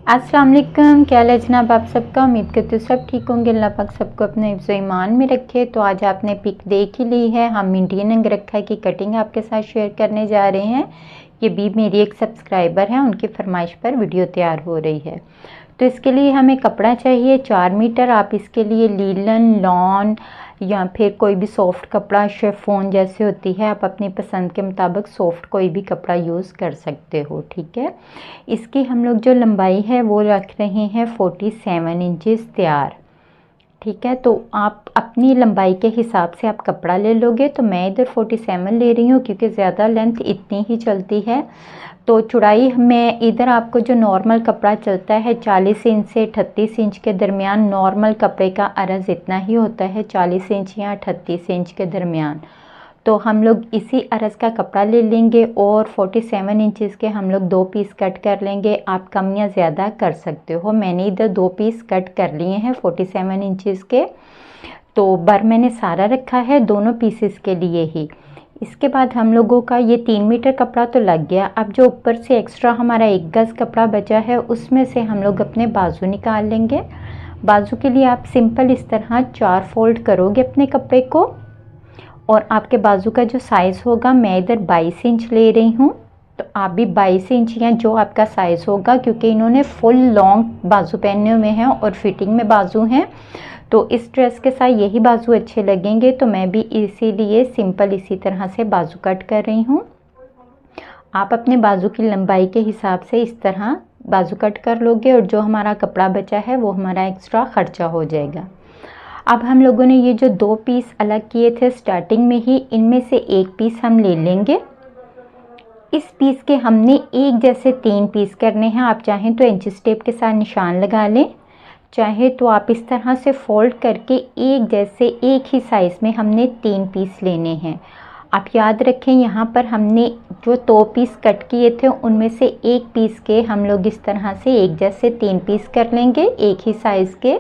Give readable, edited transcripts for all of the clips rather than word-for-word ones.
अस्सलाम वालेकुम, क्या हाल है जनाब आप सबका। उम्मीद करती हूँ सब ठीक होंगे। अल्लाह पाक सबको अपने हिफ्ज़ ईमान में रखे। तो आज आपने पिक देख ही ली है, हम इंडियन अंगरखा की कटिंग आपके साथ शेयर करने जा रहे हैं। ये भी मेरी एक सब्सक्राइबर है, उनकी फरमाइश पर वीडियो तैयार हो रही है। तो इसके लिए हमें कपड़ा चाहिए 4 मीटर। आप इसके लिए लीलन, लॉन या फिर कोई भी सॉफ्ट कपड़ा, शिफॉन जैसे होती है, आप अपनी पसंद के मुताबिक सॉफ्ट कोई भी कपड़ा यूज़ कर सकते हो। ठीक है, इसकी हम लोग जो लंबाई है वो रख रहे हैं 47 इंचज़ तैयार। ठीक है, तो आप अपनी लंबाई के हिसाब से आप कपड़ा ले लोगे। तो मैं इधर 47 ले रही हूँ क्योंकि ज़्यादा लेंथ इतनी ही चलती है। तो चौड़ाई में इधर आपको जो नॉर्मल कपड़ा चलता है 40 इंच से 38 इंच के दरमियान, नॉर्मल कपड़े का अर्ज़ इतना ही होता है 40 इंच या 38 इंच के दरमियान। तो हम लोग इसी अर्ज़ का कपड़ा ले लेंगे और 47 इंचज़ के हम लोग 2 पीस कट कर लेंगे। आप कम या ज़्यादा कर सकते हो। मैंने इधर 2 पीस कट कर लिए हैं 47 इंचज़ के। तो बर मैंने सारा रखा है दोनों पीसेस के लिए ही। इसके बाद हम लोगों का ये 3 मीटर कपड़ा तो लग गया। अब जो ऊपर से एक्स्ट्रा हमारा 1 गज़ कपड़ा बचा है उसमें से हम लोग अपने बाजू निकाल लेंगे। बाजू के लिए आप सिंपल इस तरह 4 फोल्ड करोगे अपने कपड़े को और आपके बाजू का जो साइज़ होगा, मैं इधर 22 इंच ले रही हूँ। तो आप भी 22 इंच या जो आपका साइज़ होगा, क्योंकि इन्होंने फुल लॉन्ग बाजू पहने हुए हैं और फिटिंग में बाजू हैं, तो इस ड्रेस के साथ यही बाजू अच्छे लगेंगे। तो मैं भी इसीलिए सिंपल इसी तरह से बाजू कट कर रही हूँ। आप अपने बाजू की लंबाई के हिसाब से इस तरह बाजू कट कर लोगे और जो हमारा कपड़ा बचा है वो हमारा एक्स्ट्रा खर्चा हो जाएगा। अब हम लोगों ने ये जो 2 पीस अलग किए थे स्टार्टिंग में ही, इनमें से एक पीस हम ले लेंगे। इस पीस के हमने एक जैसे 3 पीस करने हैं। आप चाहें तो इंच टेप के साथ निशान लगा लें, चाहे तो आप इस तरह से फोल्ड करके एक जैसे एक ही साइज़ में हमने 3 पीस लेने हैं। आप याद रखें, यहाँ पर हमने जो 2 पीस कट किए थे उनमें से एक पीस के हम लोग इस तरह से एक जैसे 3 पीस कर लेंगे एक ही साइज़ के।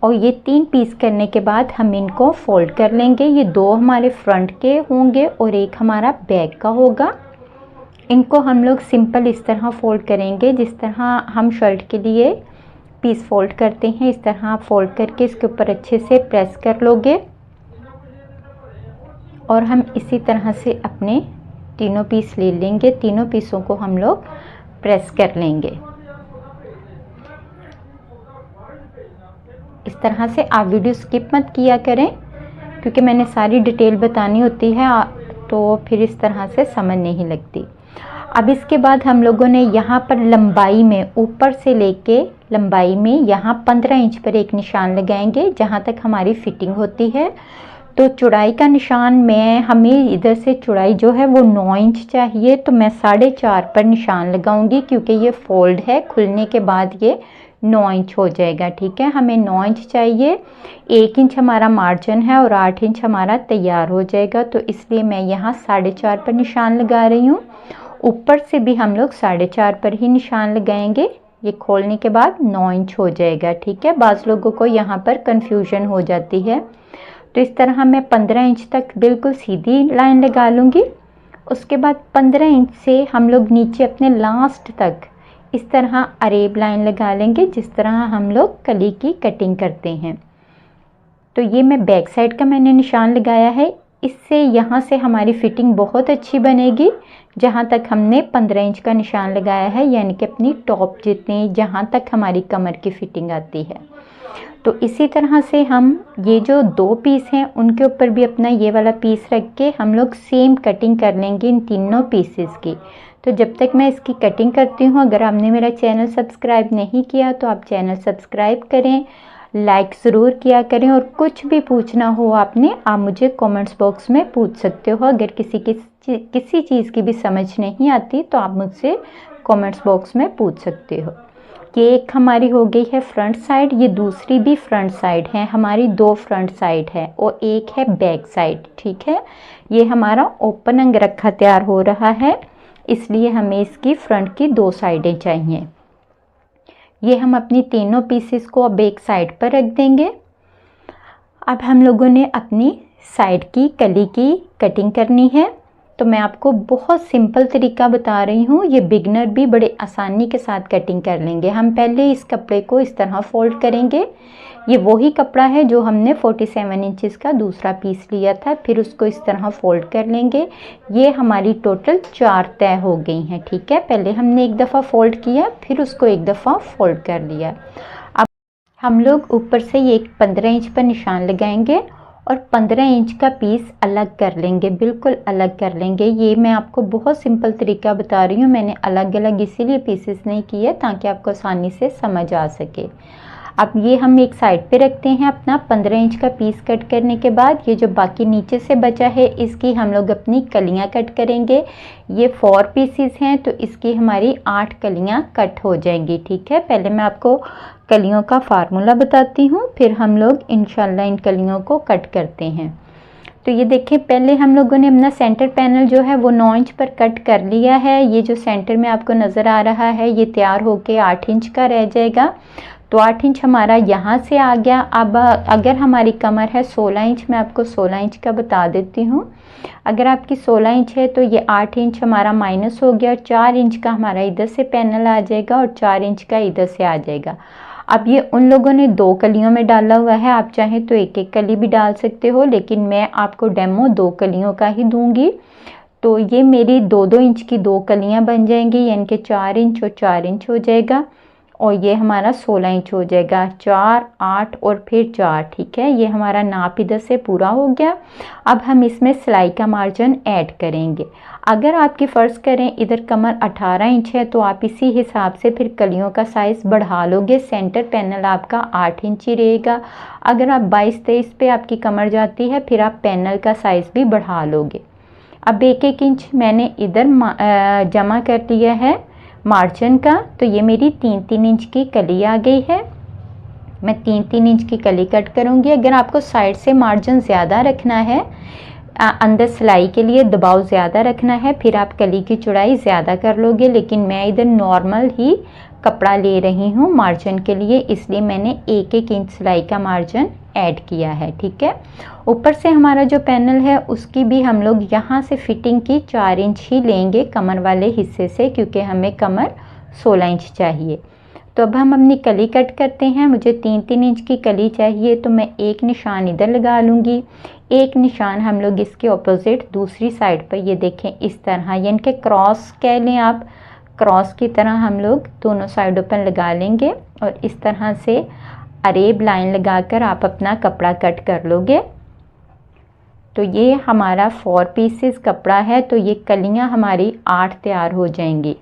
और ये 3 पीस करने के बाद हम इनको फोल्ड कर लेंगे। ये 2 हमारे फ्रंट के होंगे और एक हमारा बैक का होगा। इनको हम लोग सिंपल इस तरह फोल्ड करेंगे जिस तरह हम शर्ट के लिए पीस फोल्ड करते हैं। इस तरह आप फोल्ड करके इसके ऊपर अच्छे से प्रेस कर लोगे और हम इसी तरह से अपने तीनों पीस ले लेंगे। तीनों पीसों को हम लोग प्रेस कर लेंगे इस तरह से। आप वीडियो स्किप मत किया करें क्योंकि मैंने सारी डिटेल बतानी होती है, तो फिर इस तरह से समझ नहीं लगती। अब इसके बाद हम लोगों ने यहाँ पर लंबाई में ऊपर से लेके लंबाई में यहाँ 15 इंच पर एक निशान लगाएंगे जहाँ तक हमारी फिटिंग होती है। तो चौड़ाई का निशान हमें इधर से चौड़ाई जो है वो 9 इंच चाहिए। तो मैं 4.5 पर निशान लगाऊंगी क्योंकि ये फोल्ड है, खुलने के बाद ये 9 इंच हो जाएगा। ठीक है, हमें 9 इंच चाहिए। 1 इंच हमारा मार्जिन है और 8 इंच हमारा तैयार हो जाएगा। तो इसलिए मैं यहाँ 4.5 पर निशान लगा रही हूँ। ऊपर से भी हम लोग 4.5 पर ही निशान लगाएंगे। ये खोलने के बाद 9 इंच हो जाएगा। ठीक है, बाज़ लोगों को यहाँ पर कंफ्यूजन हो जाती है। तो इस तरह मैं 15 इंच तक बिल्कुल सीधी लाइन लगा लूँगी। उसके बाद 15 इंच से हम लोग नीचे अपने लास्ट तक इस तरह अरेब लाइन लगा लेंगे जिस तरह हम लोग कली की कटिंग करते हैं। तो ये मैं बैक साइड का मैंने निशान लगाया है। इससे यहाँ से हमारी फिटिंग बहुत अच्छी बनेगी जहाँ तक हमने 15 इंच का निशान लगाया है, यानी कि अपनी टॉप जितनी जहाँ तक हमारी कमर की फिटिंग आती है। तो इसी तरह से हम ये जो 2 पीस हैं उनके ऊपर भी अपना ये वाला पीस रख के हम लोग सेम कटिंग कर लेंगे इन तीनों पीसेस की। तो जब तक मैं इसकी कटिंग करती हूँ, अगर आपने मेरा चैनल सब्सक्राइब नहीं किया तो आप चैनल सब्सक्राइब करें, लाइक ज़रूर किया करें। और कुछ भी पूछना हो आपने, आप मुझे कमेंट्स बॉक्स में पूछ सकते हो। अगर किसी चीज़ की भी समझ नहीं आती तो आप मुझसे कमेंट्स बॉक्स में पूछ सकते हो। ये एक हमारी हो गई है फ्रंट साइड, ये दूसरी भी फ्रंट साइड है हमारी, 2 फ्रंट साइड है और एक है बैक साइड। ठीक है, ये हमारा ओपन अंगरखा तैयार हो रहा है, इसलिए हमें इसकी फ्रंट की 2 साइडें चाहिए। ये हम अपनी तीनों पीसेस को अब एक साइड पर रख देंगे। अब हम लोगों ने अपनी साइड की कली की कटिंग करनी है। तो मैं आपको बहुत सिंपल तरीका बता रही हूँ, ये बिगनर भी बड़े आसानी के साथ कटिंग कर लेंगे। हम पहले इस कपड़े को इस तरह फोल्ड करेंगे। ये वही कपड़ा है जो हमने 47 इंचेस का दूसरा पीस लिया था, फिर उसको इस तरह फोल्ड कर लेंगे। ये हमारी टोटल 4 तय हो गई हैं, ठीक है। पहले हमने एक दफ़ा फोल्ड किया, फिर उसको एक दफ़ा फोल्ड कर लिया। अब हम लोग ऊपर से ये 15 इंच पर निशान लगाएंगे और 15 इंच का पीस अलग कर लेंगे, बिल्कुल अलग कर लेंगे। ये मैं आपको बहुत सिंपल तरीका बता रही हूँ, मैंने अलग अलग इसीलिए पीसेस नहीं किए ताकि आपको आसानी से समझ आ सके। अब ये हम एक साइड पे रखते हैं अपना 15 इंच का पीस कट करने के बाद ये जो बाकी नीचे से बचा है इसकी हम लोग अपनी कलियां कट करेंगे। ये 4 पीसेस हैं तो इसकी हमारी 8 कलियां कट हो जाएंगी, ठीक है। पहले मैं आपको कलियों का फार्मूला बताती हूँ, फिर हम लोग इंशाल्लाह इन कलियों को कट करते हैं। तो ये देखिए, पहले हम लोगों ने अपना सेंटर पैनल जो है वो 9 इंच पर कट कर लिया है। ये जो सेंटर में आपको नज़र आ रहा है ये तैयार होके 8 इंच का रह जाएगा। तो 8 इंच हमारा यहाँ से आ गया। अब अगर हमारी कमर है 16 इंच, मैं आपको 16 इंच का बता देती हूँ। अगर आपकी 16 इंच है तो ये 8 इंच हमारा माइनस हो गया और 4 इंच का हमारा इधर से पैनल आ जाएगा और 4 इंच का इधर से आ जाएगा। अब ये उन लोगों ने 2 कलियों में डाला हुआ है, आप चाहें तो एक एक कली भी डाल सकते हो, लेकिन मैं आपको डेमो 2 कलियों का ही दूंगी। तो ये मेरी 2-2 इंच की 2 कलियां बन जाएंगी, यानी कि 4 इंच और 4 इंच हो जाएगा और ये हमारा 16 इंच हो जाएगा। 4, 8 और फिर 4, ठीक है। ये हमारा नाप इधर से पूरा हो गया। अब हम इसमें सिलाई का मार्जिन ऐड करेंगे। अगर आपकी फ़र्ज़ करें इधर कमर 18 इंच है तो आप इसी हिसाब से फिर कलियों का साइज़ बढ़ा लोगे। सेंटर पैनल आपका 8 इंच ही रहेगा। अगर आप 22-23 पे आपकी कमर जाती है फिर आप पैनल का साइज़ भी बढ़ा लोगे। अब 1-1 इंच मैंने इधर जमा कर लिया है मार्जिन का। तो ये मेरी 3-3 इंच की कली आ गई है। मैं 3-3 इंच की कली कट करूँगी। अगर आपको साइड से मार्जिन ज़्यादा रखना है, अंदर सिलाई के लिए दबाव ज़्यादा रखना है, फिर आप कली की चौड़ाई ज़्यादा कर लोगे, लेकिन मैं इधर नॉर्मल ही कपड़ा ले रही हूँ मार्जिन के लिए, इसलिए मैंने 1-1 इंच सिलाई का मार्जिन ऐड किया है, ठीक है। ऊपर से हमारा जो पैनल है उसकी भी हम लोग यहाँ से फिटिंग की 4 इंच ही लेंगे कमर वाले हिस्से से, क्योंकि हमें कमर 16 इंच चाहिए। तो अब हम अपनी कली कट करते हैं। मुझे 3-3 इंच की कली चाहिए तो मैं एक निशान इधर लगा लूँगी, एक निशान हम लोग इसके ऑपोजिट दूसरी साइड पर, ये देखें इस तरह, यानी कि क्रॉस कह लें आप, क्रॉस की तरह हम लोग दोनों साइडों पर लगा लेंगे और इस तरह से अरेब लाइन लगाकर आप अपना कपड़ा कट कर लोगे। तो ये हमारा 4 पीसेस कपड़ा है, तो ये कलियां हमारी 8 तैयार हो जाएंगी।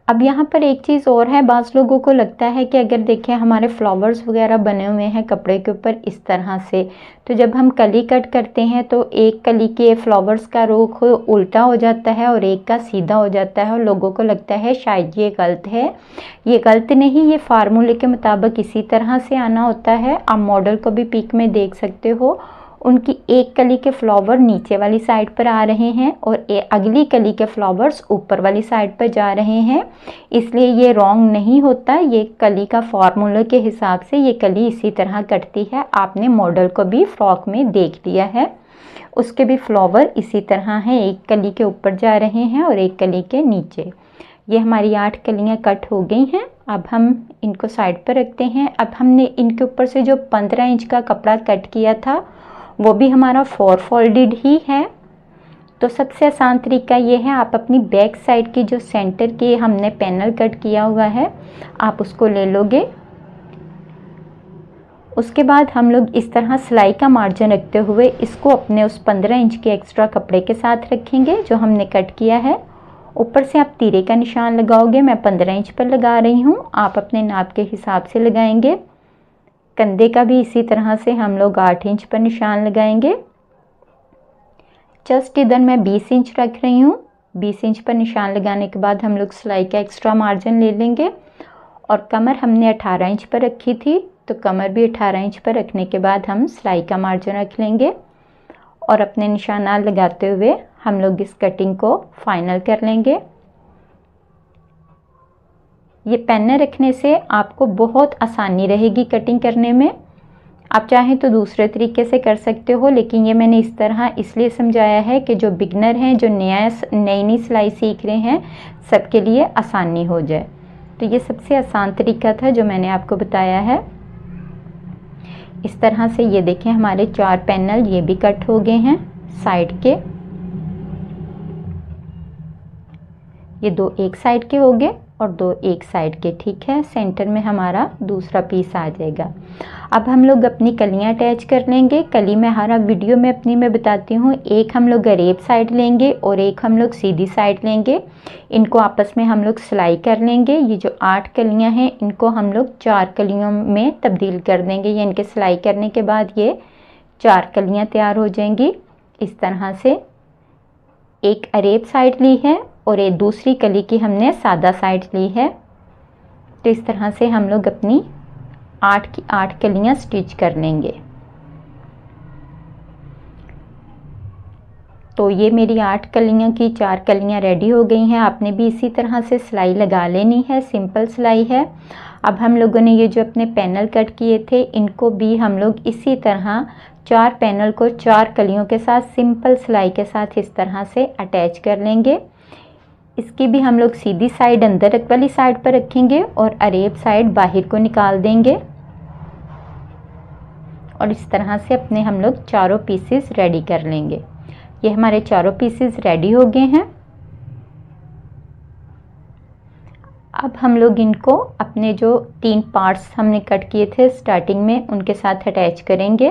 अब यहाँ पर एक चीज़ और है, बाज़ लोगों को लगता है कि अगर देखें हमारे फ्लावर्स वगैरह बने हुए हैं कपड़े के ऊपर इस तरह से, तो जब हम कली कट करते हैं तो एक कली के फ्लावर्स का रुख उल्टा हो जाता है और एक का सीधा हो जाता है और लोगों को लगता है शायद ये गलत है। ये गलत नहीं, ये फार्मूले के मुताबिक इसी तरह से आना होता है। आप मॉडल को भी पिक में देख सकते हो, उनकी एक कली के फ्लावर नीचे वाली साइड पर आ रहे हैं और अगली कली के फ्लावर्स ऊपर वाली साइड पर जा रहे हैं, इसलिए ये रॉन्ग नहीं होता। ये कली का फार्मूले के हिसाब से ये कली इसी तरह कटती है। आपने मॉडल को भी फ्रॉक में देख लिया है, उसके भी फ्लावर इसी तरह हैं, एक कली के ऊपर जा रहे हैं और एक कली के नीचे। ये हमारी 8 कलियां कट हो गई हैं। अब हम इनको साइड पर रखते हैं। अब हमने इनके ऊपर से जो 15 इंच का कपड़ा कट किया था वो भी हमारा 4 फोल्डेड ही है। तो सबसे आसान तरीका ये है, आप अपनी बैक साइड की जो सेंटर की हमने पैनल कट किया हुआ है आप उसको ले लोगे। उसके बाद हम लोग इस तरह सिलाई का मार्जिन रखते हुए इसको अपने उस 15 इंच के एक्स्ट्रा कपड़े के साथ रखेंगे जो हमने कट किया है। ऊपर से आप तीरे का निशान लगाओगे, मैं 15 इंच पर लगा रही हूँ, आप अपने नाप के हिसाब से लगाएंगे। कंधे का भी इसी तरह से हम लोग 8 इंच पर निशान लगाएंगे। जस्ट इधर मैं 20 इंच रख रही हूँ। 20 इंच पर निशान लगाने के बाद हम लोग सिलाई का एक्स्ट्रा मार्जिन ले लेंगे और कमर हमने 18 इंच पर रखी थी तो कमर भी 18 इंच पर रखने के बाद हम सिलाई का मार्जिन रख लेंगे और अपने निशाना लगाते हुए हम लोग इस कटिंग को फाइनल कर लेंगे। ये पेन रखने से आपको बहुत आसानी रहेगी कटिंग करने में। आप चाहें तो दूसरे तरीके से कर सकते हो, लेकिन ये मैंने इस तरह इसलिए समझाया है कि जो बिगनर हैं, जो नई सिलाई सीख रहे हैं, सबके लिए आसानी हो जाए। तो ये सबसे आसान तरीका था जो मैंने आपको बताया है। इस तरह से ये देखें हमारे 4 पैनल ये भी कट हो गए हैं साइड के। ये 2 एक साइड के हो गए और 2 एक साइड के, ठीक है। सेंटर में हमारा दूसरा पीस आ जाएगा। अब हम लोग अपनी कलियां अटैच कर लेंगे। कली मैं हर वीडियो में अपनी मैं बताती हूँ, एक हम लोग गरेब साइड लेंगे और एक हम लोग सीधी साइड लेंगे। इनको आपस में हम लोग सिलाई कर लेंगे। ये जो 8 कलियां हैं इनको हम लोग 4 कलियों में तब्दील कर देंगे। ये इनके सिलाई करने के बाद ये 4 कलियां तैयार हो जाएंगी। इस तरह से एक अरेब साइड ली है और एक दूसरी कली की हमने सादा साइड ली है। तो इस तरह से हम लोग अपनी 8 की 8 कलियां स्टिच कर लेंगे। तो ये मेरी 8 कलियों की 4 कलियां रेडी हो गई हैं। आपने भी इसी तरह से सिलाई लगा लेनी है, सिंपल सिलाई है। अब हम लोगों ने ये जो अपने पैनल कट किए थे इनको भी हम लोग इसी तरह 4 पैनल को 4 कलियों के साथ सिंपल सिलाई के साथ इस तरह से अटैच कर लेंगे। इसकी भी हम लोग सीधी साइड अंदर वाली साइड पर रखेंगे और अरेब साइड बाहर को निकाल देंगे। और इस तरह से अपने हम लोग चारों पीसेस रेडी कर लेंगे। ये हमारे चारों पीसेस रेडी हो गए हैं। अब हम लोग इनको अपने जो 3 पार्ट्स हमने कट किए थे स्टार्टिंग में उनके साथ अटैच करेंगे।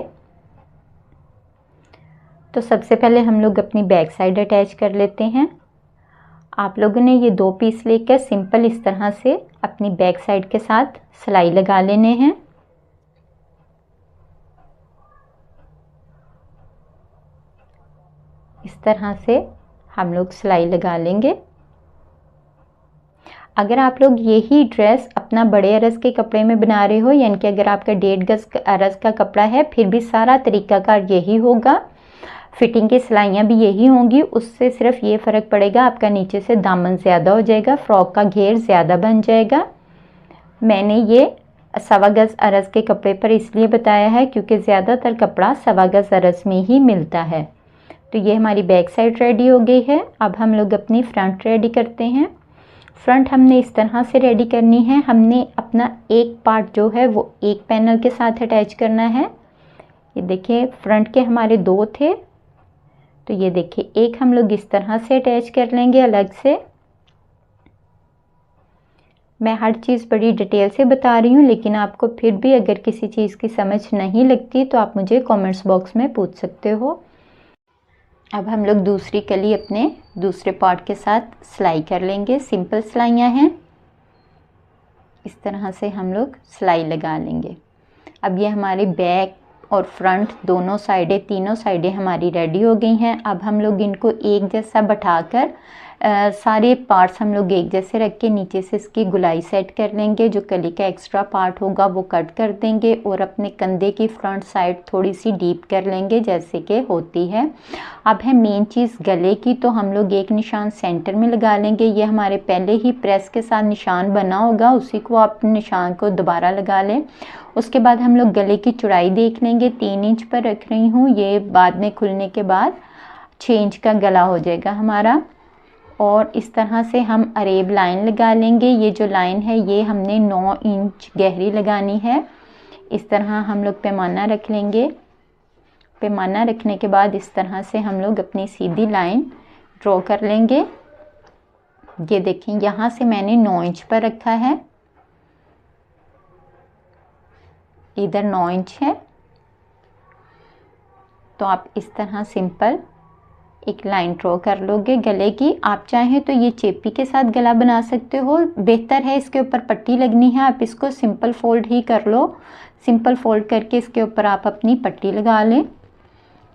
तो सबसे पहले हम लोग अपनी बैक साइड अटैच कर लेते हैं। आप लोगों ने ये 2 पीस लेकर सिंपल इस तरह से अपनी बैक साइड के साथ सिलाई लगा लेने हैं। इस तरह से हम लोग सिलाई लगा लेंगे। अगर आप लोग यही ड्रेस अपना बड़े अरज के कपड़े में बना रहे हो, यानी कि अगर आपका 1.5 गज अरज का कपड़ा है, फिर भी सारा तरीकाकार यही होगा, फिटिंग की सिलाइयाँ भी यही होंगी। उससे सिर्फ ये फ़र्क पड़ेगा, आपका नीचे से दामन ज़्यादा हो जाएगा, फ्रॉक का घेर ज़्यादा बन जाएगा। मैंने ये 1.25 गज अरज के कपड़े पर इसलिए बताया है क्योंकि ज़्यादातर कपड़ा 1.25 गज अरज में ही मिलता है। तो ये हमारी बैक साइड रेडी हो गई है। अब हम लोग अपनी फ्रंट रेडी करते हैं। फ्रंट हमने इस तरह से रेडी करनी है। हमने अपना एक पार्ट जो है वो एक पैनल के साथ अटैच करना है। ये देखिए फ्रंट के हमारे 2 थे, तो ये देखिए एक हम लोग इस तरह से अटैच कर लेंगे अलग से। मैं हर चीज़ बड़ी डिटेल से बता रही हूँ, लेकिन आपको फिर भी अगर किसी चीज़ की समझ नहीं लगती तो आप मुझे कमेंट्स बॉक्स में पूछ सकते हो। अब हम लोग दूसरी कली अपने दूसरे पार्ट के साथ सिलाई कर लेंगे। सिंपल सिलाइयाँ हैं, इस तरह से हम लोग सिलाई लगा लेंगे। अब ये हमारे बैक और फ्रंट दोनों साइडें, तीनों साइडें हमारी रेडी हो गई हैं। अब हम लोग इनको एक जैसा बैठाकर सारे पार्ट्स हम लोग एक जैसे रख के नीचे से इसकी गुलाई सेट कर लेंगे। जो कली का एक्स्ट्रा पार्ट होगा वो कट कर देंगे और अपने कंधे की फ्रंट साइड थोड़ी सी डीप कर लेंगे जैसे कि होती है। अब है मेन चीज़ गले की, तो हम लोग एक निशान सेंटर में लगा लेंगे। ये हमारे पहले ही प्रेस के साथ निशान बना होगा, उसी को आप निशान को दोबारा लगा लें। उसके बाद हम लोग गले की चौड़ाई देख लेंगे। 3 इंच पर रख रही हूँ, ये बाद में खुलने के बाद 6 इंच का गला हो जाएगा हमारा। और इस तरह से हम अरेब लाइन लगा लेंगे। ये जो लाइन है ये हमने 9 इंच गहरी लगानी है। इस तरह हम लोग पैमाना रख लेंगे। पैमाना रखने के बाद इस तरह से हम लोग अपनी सीधी लाइन ड्रॉ कर लेंगे। ये देखें यहाँ से मैंने 9 इंच पर रखा है, इधर 9 इंच है। तो आप इस तरह सिंपल एक लाइन ड्रॉ कर लोगे गले की। आप चाहें तो ये चेपी के साथ गला बना सकते हो, बेहतर है इसके ऊपर पट्टी लगनी है, आप इसको सिंपल फोल्ड ही कर लो। सिंपल फोल्ड करके इसके ऊपर आप अपनी पट्टी लगा लें।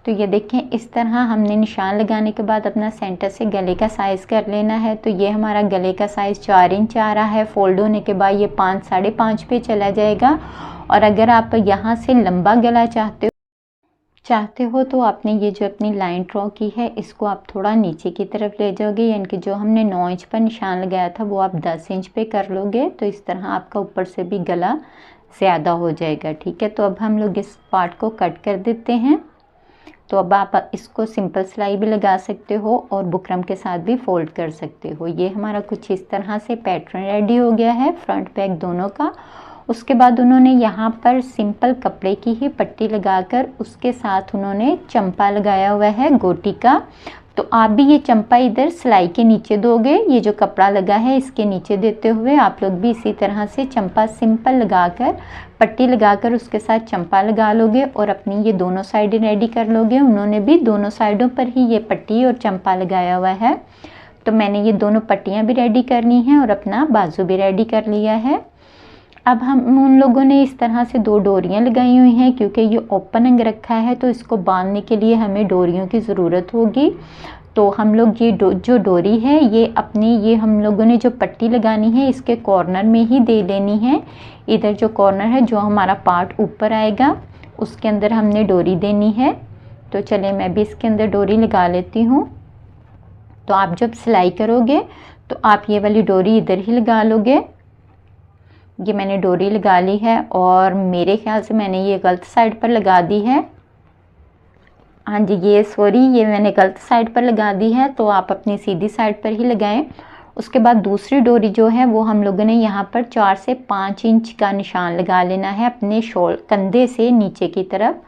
तो ये देखें इस तरह हमने निशान लगाने के बाद अपना सेंटर से गले का साइज़ कर लेना है। तो ये हमारा गले का साइज़ 4 इंच आ रहा है। फोल्ड होने के बाद ये 5 साढ़े 5 पे चला जाएगा। और अगर आप यहाँ से लंबा गला चाहते हो तो आपने ये जो अपनी लाइन ड्रॉ की है इसको आप थोड़ा नीचे की तरफ ले जाओगे, यानी कि जो हमने 9 इंच पर निशान लगाया था वो आप 10 इंच पे कर लोगे। तो इस तरह आपका ऊपर से भी गला ज़्यादा हो जाएगा। ठीक है, तो अब हम लोग इस पार्ट को कट कर देते हैं। तो अब आप इसको सिंपल सिलाई भी लगा सकते हो और बुकरम के साथ भी फोल्ड कर सकते हो। ये हमारा कुछ इस तरह से पैटर्न रेडी हो गया है फ्रंट बैक दोनों का। उसके बाद उन्होंने यहाँ पर सिंपल कपड़े की ही पट्टी लगाकर उसके साथ उन्होंने चंपा लगाया हुआ है गोटी का। तो आप भी ये चंपा इधर सिलाई के नीचे दोगे, ये जो कपड़ा लगा है इसके नीचे देते हुए आप लोग भी इसी तरह से चंपा सिंपल लगाकर पट्टी लगाकर उसके साथ चंपा लगा लोगे और अपनी ये दोनों साइडें रेडी कर लोगे। उन्होंने भी दोनों साइडों पर ही ये पट्टी और चंपा लगाया हुआ है। तो मैंने ये दोनों पट्टियाँ भी रेडी कर ली हैं और अपना बाजू भी रेडी कर लिया है। अब हम उन लोगों ने इस तरह से 2 डोरियाँ लगाई हुई हैं, क्योंकि ये ओपन अंग रखा है तो इसको बांधने के लिए हमें डोरियों की ज़रूरत होगी। तो हम लोग ये जो डोरी है ये अपनी ये हम लोगों ने जो पट्टी लगानी है इसके कॉर्नर में ही दे लेनी है। इधर जो कॉर्नर है जो हमारा पार्ट ऊपर आएगा उसके अंदर हमने डोरी देनी है। तो चलिए मैं भी इसके अंदर डोरी लगा लेती हूँ। तो आप जब सिलाई करोगे तो आप ये वाली डोरी इधर ही लगा लोगे। ये मैंने डोरी लगा ली है और मेरे ख्याल से मैंने ये गलत साइड पर लगा दी है। हाँ जी, ये मैंने गलत साइड पर लगा दी है, तो आप अपनी सीधी साइड पर ही लगाएं। उसके बाद दूसरी डोरी जो है वो हम लोगों ने यहाँ पर 4 से 5 इंच का निशान लगा लेना है अपने कंधे से नीचे की तरफ।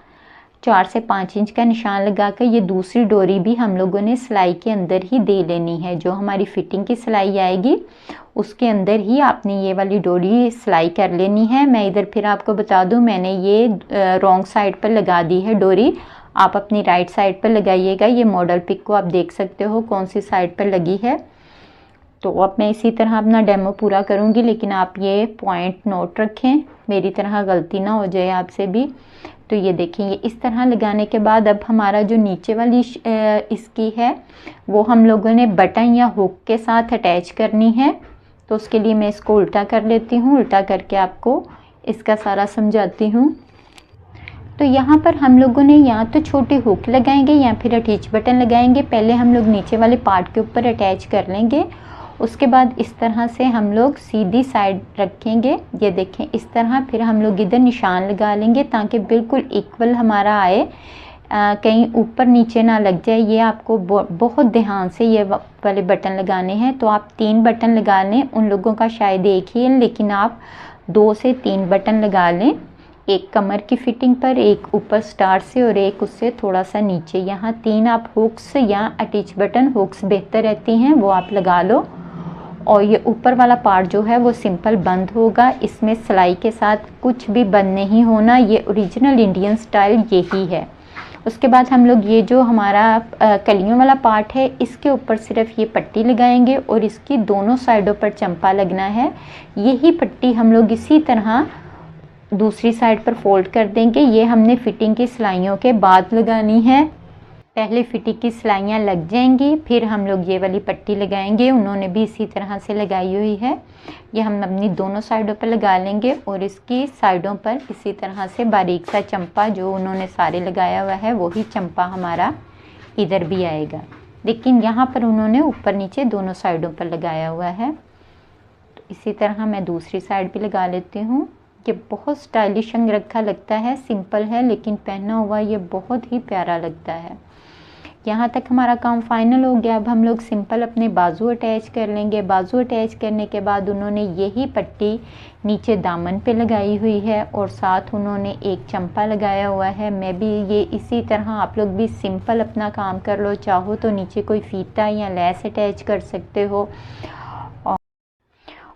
4 से 5 इंच का निशान लगाकर ये दूसरी डोरी भी हम लोगों ने सिलाई के अंदर ही दे लेनी है। जो हमारी फिटिंग की सिलाई आएगी उसके अंदर ही आपने ये वाली डोरी सिलाई कर लेनी है। मैं इधर फिर आपको बता दूं, मैंने ये रॉन्ग साइड पर लगा दी है डोरी, आप अपनी राइट साइड पर लगाइएगा। ये मॉडल पिक को आप देख सकते हो कौन सी साइड पर लगी है। तो अब मैं इसी तरह अपना डेमो पूरा करूँगी, लेकिन आप ये पॉइंट नोट रखें, मेरी तरह गलती ना हो जाए आपसे भी। तो ये देखें, ये इस तरह लगाने के बाद अब हमारा जो नीचे वाली इसकी है वो हम लोगों ने बटन या हुक के साथ अटैच करनी है। तो उसके लिए मैं इसको उल्टा कर लेती हूँ, उल्टा करके आपको इसका सारा समझाती हूँ। तो यहाँ पर हम लोगों ने या तो छोटे हुक लगाएंगे या फिर अटैच बटन लगाएंगे। पहले हम लोग नीचे वाले पार्ट के ऊपर अटैच कर लेंगे, उसके बाद इस तरह से हम लोग सीधी साइड रखेंगे। ये देखें इस तरह, फिर हम लोग इधर निशान लगा लेंगे ताकि बिल्कुल इक्वल हमारा आए, कहीं ऊपर नीचे ना लग जाए। ये आपको बहुत ध्यान से ये वाले बटन लगाने हैं। तो आप 3 बटन लगा लें, उन लोगों का शायद एक ही है लेकिन आप 2 से 3 बटन लगा लें, एक कमर की फिटिंग पर, एक ऊपर स्टार से और एक उससे थोड़ा सा नीचे। यहाँ 3 आप हुक्स या अटैच बटन, हुक्स बेहतर रहती हैं वो आप लगा लो। और ये ऊपर वाला पार्ट जो है वो सिंपल बंद होगा, इसमें सिलाई के साथ कुछ भी बंद नहीं होना। ये ओरिजिनल इंडियन स्टाइल यही है। उसके बाद हम लोग ये जो हमारा कलियों वाला पार्ट है इसके ऊपर सिर्फ ये पट्टी लगाएंगे और इसकी दोनों साइडों पर चंपा लगना है। यही पट्टी हम लोग इसी तरह दूसरी साइड पर फोल्ड कर देंगे। ये हमने फिटिंग की सिलाइयों के बाद लगानी है। पहले फिटिंग की सिलाइयाँ लग जाएंगी, फिर हम लोग ये वाली पट्टी लगाएंगे। उन्होंने भी इसी तरह से लगाई हुई है। ये हम अपनी दोनों साइडों पर लगा लेंगे और इसकी साइडों पर इसी तरह से बारीक सा चंपा जो उन्होंने सारे लगाया हुआ है वही चंपा हमारा इधर भी आएगा। लेकिन यहाँ पर उन्होंने ऊपर नीचे दोनों साइडों पर लगाया हुआ है। तो इसी तरह मैं दूसरी साइड भी लगा लेती हूँ। ये बहुत स्टाइलिश अंगरखा लगता है, सिंपल है लेकिन पहना हुआ ये बहुत ही प्यारा लगता है। यहाँ तक हमारा काम फाइनल हो गया। अब हम लोग सिंपल अपने बाजू अटैच कर लेंगे। बाजू अटैच करने के बाद उन्होंने यही पट्टी नीचे दामन पे लगाई हुई है और साथ उन्होंने एक चंपा लगाया हुआ है। मैं भी ये इसी तरह आप लोग भी सिंपल अपना काम कर लो, चाहो तो नीचे कोई फीता या लेस अटैच कर सकते हो।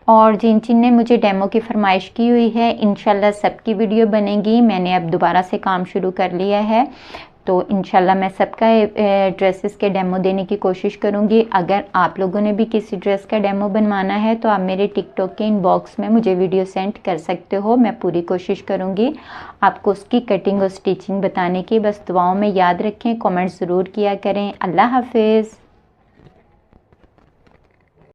और जिन ने मुझे डेमो की फरमाइश की हुई है इंशाल्लाह सबकी वीडियो बनेगी। मैंने अब दोबारा से काम शुरू कर लिया है, तो इंशाल्लाह मैं सबका ड्रेसेस के डेमो देने की कोशिश करूँगी। अगर आप लोगों ने भी किसी ड्रेस का डेमो बनवाना है तो आप मेरे टिकटॉक के इनबॉक्स में मुझे वीडियो सेंड कर सकते हो। मैं पूरी कोशिश करूँगी आपको उसकी कटिंग और स्टिचिंग बताने की। बस दुआओं में याद रखें, कमेंट ज़रूर किया करें। अल्लाह हाफिज़।